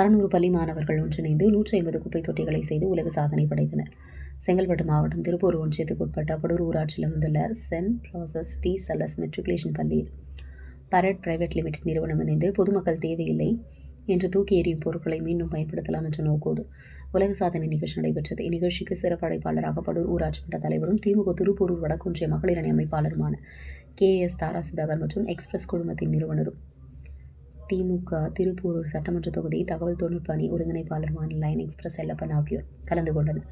600 பள்ளி மாணவர்கள் ஒன்றிணைந்து 150 குப்பை தொட்டிகளை செய்து உலக சாதனை படைத்தனர். செங்கல்பட்டு மாவட்டம் திருப்பூர் ஒன்றியத்துக்கு உட்பட்ட படூர் ஊராட்சியில் அமைந்துள்ள சென்ட் ப்ராசஸ் டி செல்லஸ் மெட்ரிகுலேஷன் பள்ளியில் பரட் பிரைவேட் லிமிடெட் நிறுவனம் இணைந்து பொதுமக்கள் தேவையில்லை என்று தூக்கி எறியும் பொருட்களை மீண்டும் பயன்படுத்தலாம் என்ற நோக்கோடு உலக சாதனை நிகழ்ச்சி நடைபெற்றது. இந்நிகழ்ச்சிக்கு சிறப்பு அழைப்பாளராக படூர் ஊராட்சி மன்ற தலைவரும் திமுக திருப்பூர் வடக்கொன்றிய மகளிர் அணி அமைப்பாளருமான KS தாரா சுதாகர் மற்றும் எக்ஸ்பிரஸ் குழுமத்தின் நிறுவனரும் திமுக திருப்பூர் சட்டமன்ற தொகுதி தகவல் தொழில்நுட்ப அணி ஒருங்கிணைப்பாளருமான லைன் எக்ஸ்பிரஸ் செல்லப்பன் ஆகியோர் கலந்து கொண்டனர்.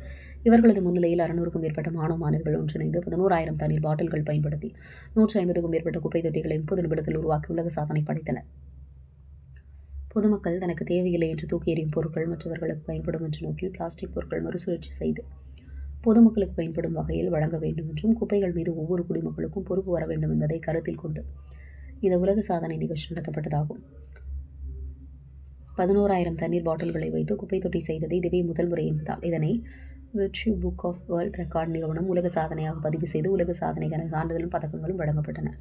இவர்களது முன்னிலையில் 600க்கும் மேற்பட்ட மாணவ மாணவிகள் ஒன்றிணைந்து 11,000 தண்ணீர் பாட்டில்கள் பயன்படுத்தி 150க்கும் மேற்பட்ட குப்பை தொட்டிகளை 30 நிமிடத்தில் உருவாக்கி உலக சாதனை படைத்தனர். பொதுமக்கள் தனக்கு தேவையில்லை என்று தூக்கி எறியும் பொருட்கள் மற்றவர்களுக்கு பயன்படும் என்ற நோக்கில் பிளாஸ்டிக் பொருட்கள் மறுசுழற்சி செய்து பொதுமக்களுக்கு பயன்படும் வகையில் வழங்க வேண்டும் என்றும் குப்பைகள் மீது ஒவ்வொரு குடிமக்களுக்கும் பொறுப்பு வர வேண்டும் என்பதை கருத்தில் கொண்டு இந்த உலக சாதனை நிகழ்ச்சி நடத்தப்பட்டதாகும். 11,000 தண்ணீர் பாட்டில்களை வைத்து குப்பை தொட்டி செய்தது இதுவே முதல் முறை என்பதால் இதனை virtue book of world record நிறுவனம் உலக சாதனையாக பதிவு செய்து உலக சாதனைக்கான சான்றிதழும் பதக்கங்களும் வழங்கப்பட்டன.